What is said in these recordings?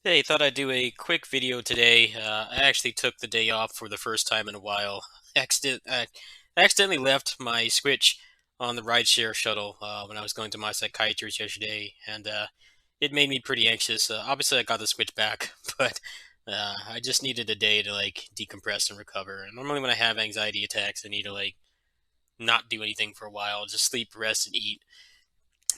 Hey, thought I'd do a quick video today. I actually took the day off for the first time in a while. I accidentally left my Switch on the rideshare shuttle when I was going to my psychiatrist yesterday, and it made me pretty anxious. Obviously, I got the Switch back, but I just needed a day to like decompress and recover. And normally, when I have anxiety attacks, I need to like not do anything for a while, just sleep, rest, and eat.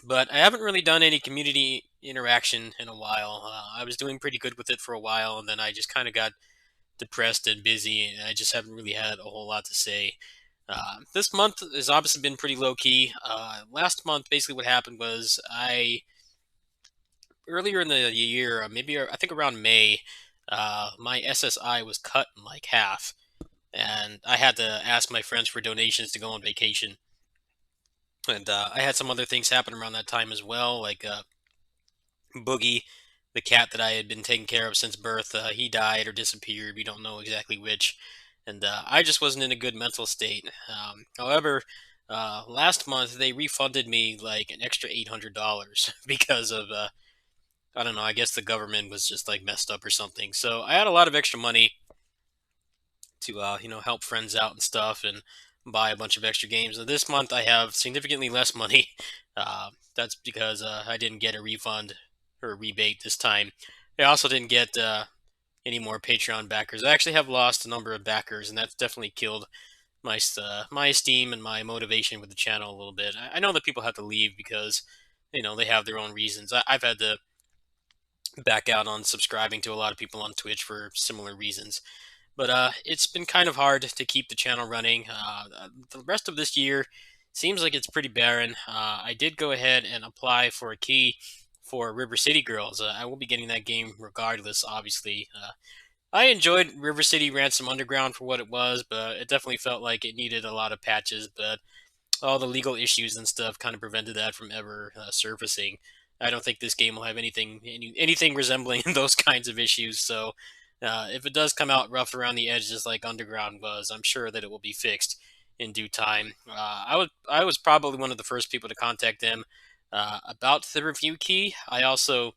But I haven't really done any community interaction in a while. I was doing pretty good with it for a while, and then I just kind of got depressed and busy, and I just haven't really had a whole lot to say. This month has obviously been pretty low key. Last month, basically, what happened was earlier in the year, maybe I think around May, my SSI was cut in like half, and I had to ask my friends for donations to go on vacation. And I had some other things happen around that time as well, like Boogie, the cat that I had been taking care of since birth, he died or disappeared. We don't know exactly which. And I just wasn't in a good mental state. However, last month they refunded me like an extra $800 because of, I don't know, I guess the government was just like messed up or something. So I had a lot of extra money to, help friends out and stuff and buy a bunch of extra games. And this month I have significantly less money. That's because I didn't get a refund or a rebate this time. I also didn't get any more Patreon backers. I actually have lost a number of backers, and that's definitely killed my esteem and my motivation with the channel a little bit. I know that people have to leave because they have their own reasons. I've had to back out on subscribing to a lot of people on Twitch for similar reasons. But it's been kind of hard to keep the channel running. The rest of this year seems like it's pretty barren. I did go ahead and apply for a key for River City Girls. I will be getting that game regardless, obviously. I enjoyed River City Ransom Underground for what it was, but it definitely felt like it needed a lot of patches. But all the legal issues and stuff kind of prevented that from ever surfacing. I don't think this game will have anything resembling those kinds of issues. So if it does come out rough around the edges like Underground was, I'm sure that it will be fixed in due time. I was probably one of the first people to contact them about the review key. I also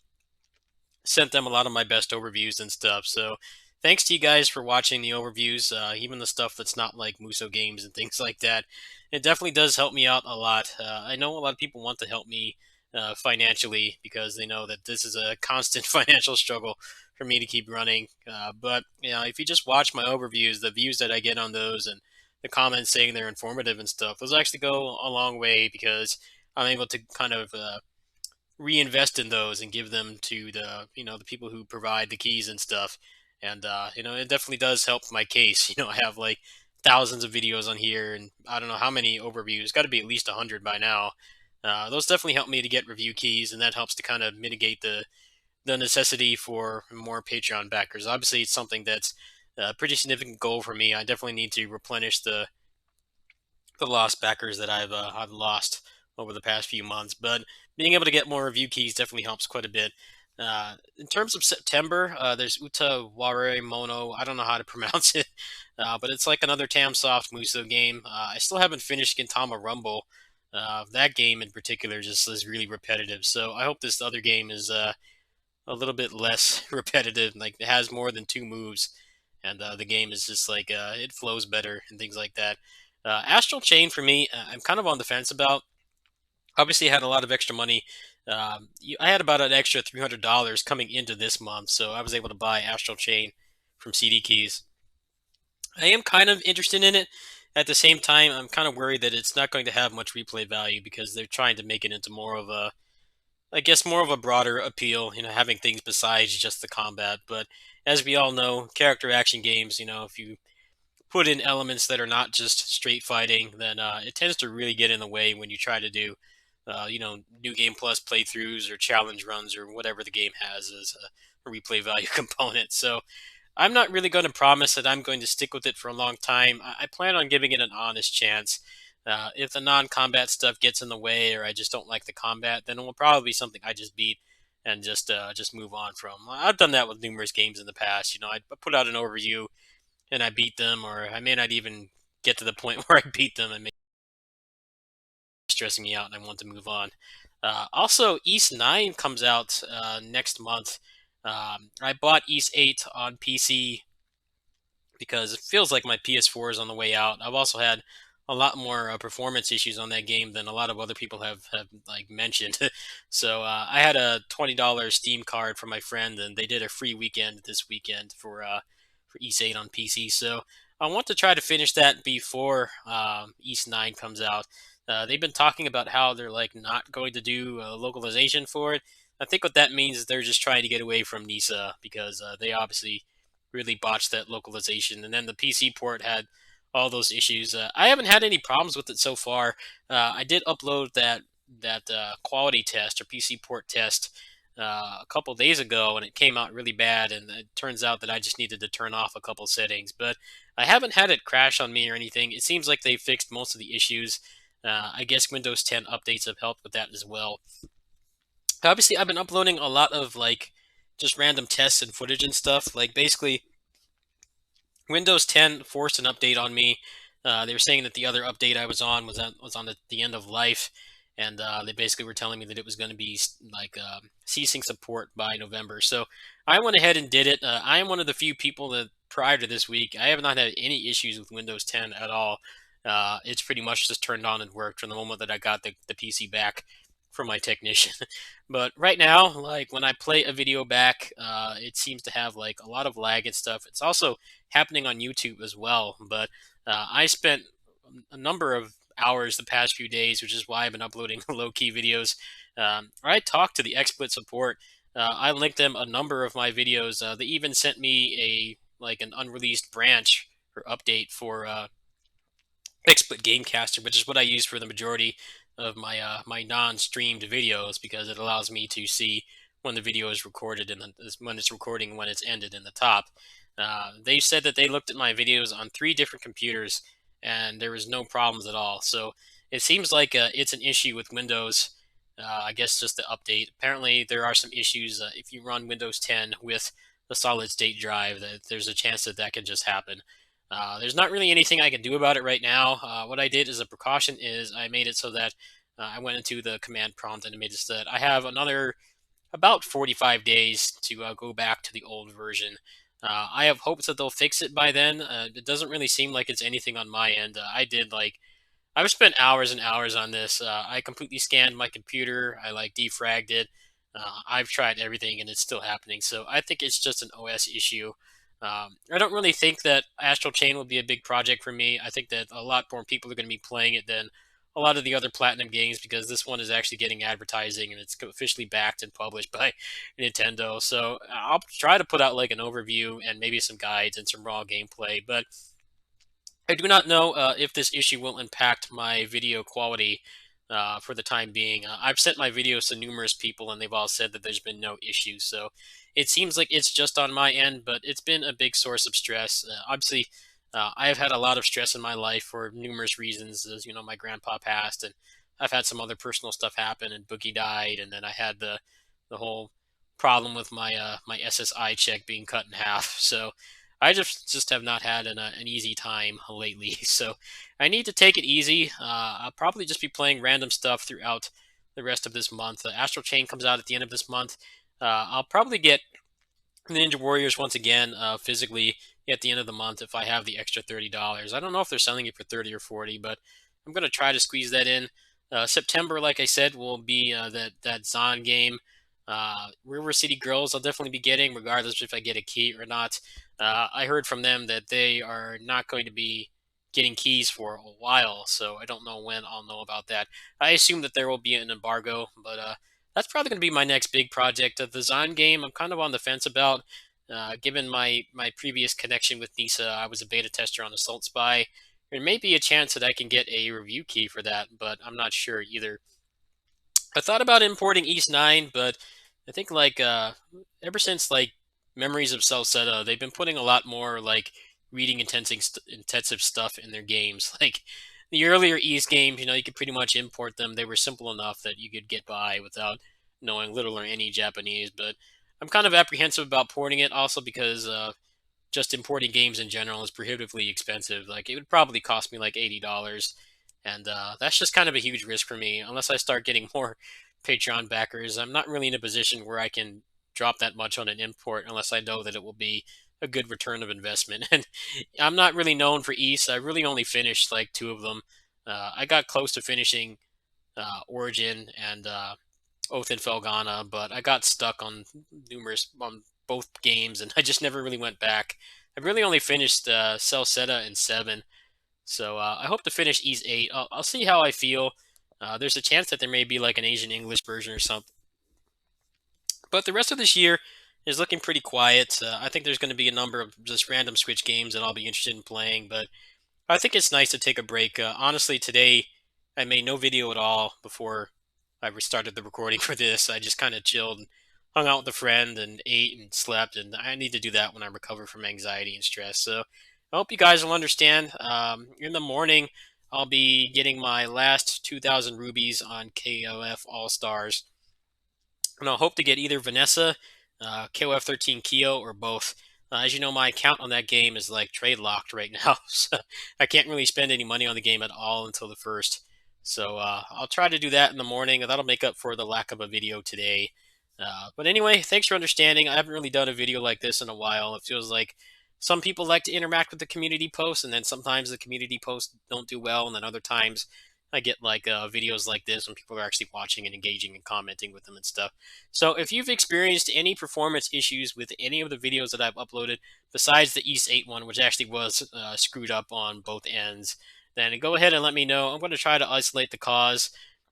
sent them a lot of my best overviews and stuff. So thanks to you guys for watching the overviews, even the stuff that's not like Muso games and things like that. It definitely does help me out a lot. I know a lot of people want to help me financially because they know that this is a constant financial struggle for me to keep running. But if you just watch my overviews, the views that I get on those and the comments saying they're informative and stuff, those actually go a long way because I'm able to kind of reinvest in those and give them to the people who provide the keys and stuff. And it definitely does help my case. I have like thousands of videos on here, and I don't know how many overviews. Got to be at least 100 by now. Those definitely help me to get review keys, and that helps to kind of mitigate the necessity for more Patreon backers. Obviously, it's something that's a pretty significant goal for me. I definitely need to replenish the lost backers that I've lost over the past few months. But being able to get more review keys definitely helps quite a bit. In terms of September, there's Uta Ware Mono. I don't know how to pronounce it, but it's like another Tamsoft Muso game. I still haven't finished Gintama Rumble. That game in particular just is really repetitive. So I hope this other game is a little bit less repetitive. Like it has more than two moves, and the game is just like it flows better and things like that. Astral Chain for me, I'm kind of on the fence about. Obviously, I had a lot of extra money. I had about an extra $300 coming into this month, so I was able to buy Astral Chain from CD Keys. I am kind of interested in it. At the same time, I'm kind of worried that it's not going to have much replay value because they're trying to make it into more of a, I guess, more of a broader appeal, having things besides just the combat. But as we all know, character action games, if you put in elements that are not just straight fighting, then it tends to really get in the way when you try to do, new game plus playthroughs or challenge runs or whatever the game has as a replay value component. So I'm not really going to promise that I'm going to stick with it for a long time. I plan on giving it an honest chance. If the non-combat stuff gets in the way, or I just don't like the combat, then it will probably be something I just beat and just move on from. I've done that with numerous games in the past. I put out an overview and I beat them, or I may not even get to the point where I beat them and may be stressing me out and I want to move on. Also, East 9 comes out next month. I bought East 8 on PC because it feels like my PS4 is on the way out. I've also had a lot more performance issues on that game than a lot of other people have like mentioned. So I had a $20 Steam card from my friend, and they did a free weekend this weekend for East 8 on PC. So I want to try to finish that before East 9 comes out. They've been talking about how they're like not going to do localization for it. I think what that means is they're just trying to get away from NISA because they obviously really botched that localization. And then the PC port had all those issues. I haven't had any problems with it so far. I did upload that quality test or PC port test a couple days ago, and it came out really bad. And it turns out that I just needed to turn off a couple settings, but I haven't had it crash on me or anything. It seems like they fixed most of the issues. I guess Windows 10 updates have helped with that as well. Obviously, I've been uploading a lot of like just random tests and footage and stuff. Like basically, Windows 10 forced an update on me. They were saying that the other update I was on was on the end of life, and they basically were telling me that it was going to be like ceasing support by November. So I went ahead and did it. I am one of the few people that prior to this week I have not had any issues with Windows 10 at all. It's pretty much just turned on and worked from the moment that I got the PC back from my technician. But right now, like when I play a video back, it seems to have like a lot of lag and stuff. It's also happening on YouTube as well. But I spent a number of hours the past few days, which is why I've been uploading low key videos. I talked to the XSplit support. I linked them a number of my videos. They even sent me an unreleased branch or update for XSplit Gamecaster, which is what I use for the majority of my non-streamed videos because it allows me to see when the video is recorded and when it's recording when it's ended in the top. They said that they looked at my videos on 3 different computers and there was no problems at all. So it seems like it's an issue with Windows. I guess just the update. Apparently, there are some issues if you run Windows 10 with the solid state drive. That there's a chance that that can just happen. There's not really anything I can do about it right now. What I did as a precaution is I made it so that I went into the command prompt and it made it so that I have another about 45 days to go back to the old version. I have hopes that they'll fix it by then. It doesn't really seem like it's anything on my end. I've spent hours and hours on this. I completely scanned my computer. I like defragged it. I've tried everything and it's still happening. So I think it's just an OS issue. I don't really think that Astral Chain will be a big project for me. I think that a lot more people are going to be playing it than a lot of the other Platinum games because this one is actually getting advertising and it's officially backed and published by Nintendo. So I'll try to put out like an overview and maybe some guides and some raw gameplay. But I do not know if this issue will impact my video quality for the time being. I've sent my videos to numerous people, and they've all said that there's been no issues. So it seems like it's just on my end, but it's been a big source of stress. Obviously, I have had a lot of stress in my life for numerous reasons. As you know, my grandpa passed, and I've had some other personal stuff happen, and Boogie died, and then I had the whole problem with my SSI check being cut in half. So I just have not had an easy time lately. So I need to take it easy. I'll probably just be playing random stuff throughout the rest of this month. Astral Chain comes out at the end of this month. I'll probably get Ninja Warriors once again physically at the end of the month if I have the extra $30. I don't know if they're selling it for 30 or 40, but I'm gonna try to squeeze that in. September, like I said, will be that Zon game. River City Girls, I'll definitely be getting, regardless if I get a key or not. I heard from them that they are not going to be getting keys for a while, so I don't know when I'll know about that. I assume that there will be an embargo, but that's probably going to be my next big project. The Zon game, I'm kind of on the fence about. Given my previous connection with NISA, I was a beta tester on Assault Spy. There may be a chance that I can get a review key for that, but I'm not sure either. I thought about importing East 9, but I think like ever since like Memories of Celceta, they've been putting a lot more like reading intensive stuff in their games. Like the earlier East games, you know, you could pretty much import them. They were simple enough that you could get by without knowing little or any Japanese. But I'm kind of apprehensive about porting it, also because just importing games in general is prohibitively expensive. Like it would probably cost me like $80, and that's just kind of a huge risk for me. Unless I start getting more Patreon backers, I'm not really in a position where I can drop that much on an import unless I know that it will be a good return of investment. And I'm not really known for East. I really only finished like two of them. I got close to finishing Origin and Oath and Felghana, but I got stuck on both games, and I just never really went back. I really only finished Celceta in 7, so I hope to finish East 8. I'll see how I feel. There's a chance that there may be like an Asian English version or something. But the rest of this year is looking pretty quiet. I think there's going to be a number of just random Switch games that I'll be interested in playing, but I think it's nice to take a break. Honestly, today I made no video at all before I restarted the recording for this. I just kind of chilled and hung out with a friend and ate and slept, and I need to do that when I recover from anxiety and stress. So I hope you guys will understand. In the morning, I'll be getting my last 2,000 rubies on KOF All Stars, and I'll hope to get either Vanessa, KOF 13 Kyo, or both. As you know, my account on that game is like trade locked right now, so I can't really spend any money on the game at all until the first. So I'll try to do that in the morning, and that'll make up for the lack of a video today. But anyway, thanks for understanding. I haven't really done a video like this in a while. It feels like some people like to interact with the community posts, and then sometimes the community posts don't do well, and then other times I get like videos like this when people are actually watching and engaging and commenting with them and stuff. So if you've experienced any performance issues with any of the videos that I've uploaded, besides the East 8 one, which actually was screwed up on both ends, then go ahead and let me know. I'm going to try to isolate the cause.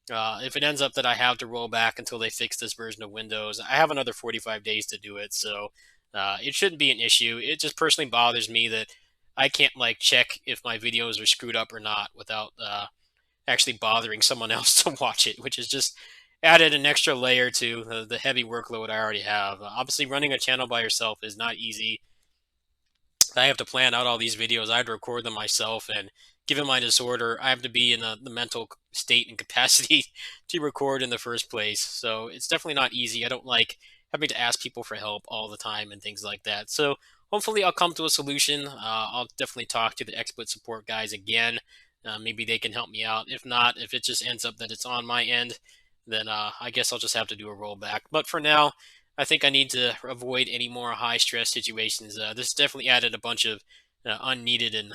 If it ends up that I have to roll back until they fix this version of Windows, I have another 45 days to do it, so it shouldn't be an issue. It just personally bothers me that I can't like check if my videos are screwed up or not without actually bothering someone else to watch it, which is just added an extra layer to the heavy workload I already have. Obviously, running a channel by yourself is not easy. I have to plan out all these videos. I have to record them myself, and given my disorder, I have to be in the mental state and capacity to record in the first place. So it's definitely not easy. I don't like having to ask people for help all the time and things like that. So hopefully I'll come to a solution. I'll definitely talk to the XSplit support guys again. Maybe they can help me out. If not, if it just ends up that it's on my end, then I guess I'll just have to do a rollback. But for now, I think I need to avoid any more high stress situations. This definitely added a bunch of unneeded and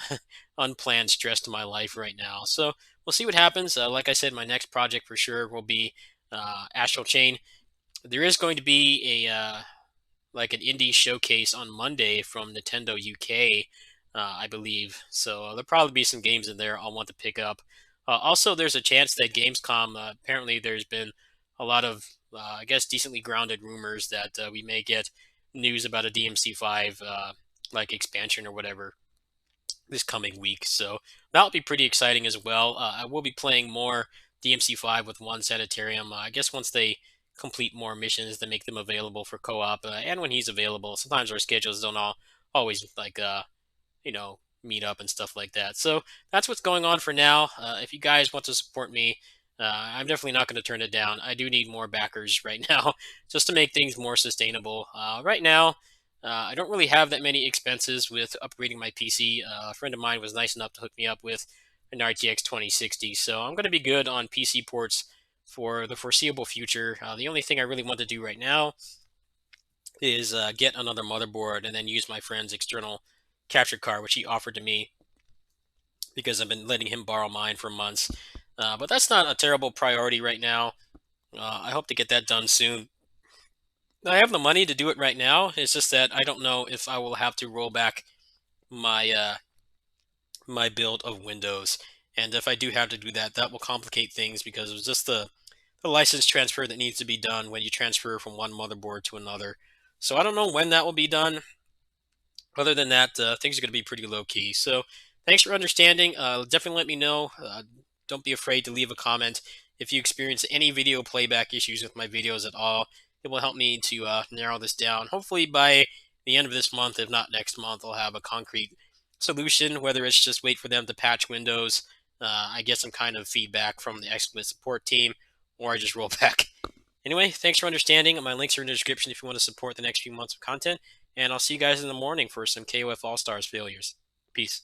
unplanned stress to my life right now. So we'll see what happens. Like I said, my next project for sure will be Astral Chain. There is going to be a like an indie showcase on Monday from Nintendo UK, I believe. So there'll probably be some games in there I'll want to pick up. Also, there's a chance that Gamescom, apparently there's been a lot of, I guess, decently grounded rumors that we may get news about a DMC5 like expansion or whatever this coming week. So that'll be pretty exciting as well. I will be playing more DMC5 with One Sanitarium. I guess once they complete more missions to make them available for co-op, and when he's available. Sometimes our schedules don't always like you know, meet up and stuff like that. So that's what's going on for now. If you guys want to support me, I'm definitely not going to turn it down. I do need more backers right now just to make things more sustainable. Right now, I don't really have that many expenses with upgrading my PC. A friend of mine was nice enough to hook me up with an RTX 2060, so I'm going to be good on PC ports for the foreseeable future. The only thing I really want to do right now is get another motherboard and then use my friend's external capture card, which he offered to me because I've been letting him borrow mine for months. But that's not a terrible priority right now. I hope to get that done soon. I have the money to do it right now. It's just that I don't know if I will have to roll back my my build of Windows. And if I do have to do that, that will complicate things because it's just the license transfer that needs to be done when you transfer from one motherboard to another. So I don't know when that will be done. Other than that, things are going to be pretty low key. So thanks for understanding. Definitely let me know. Don't be afraid to leave a comment if you experience any video playback issues with my videos at all. It will help me to narrow this down. Hopefully by the end of this month, if not next month, I'll have a concrete solution, whether it's just wait for them to patch Windows, I get some kind of feedback from the XSplit support team, or I just roll back. Anyway, thanks for understanding. My links are in the description if you want to support the next few months of content, and I'll see you guys in the morning for some KOF All-Stars failures. Peace.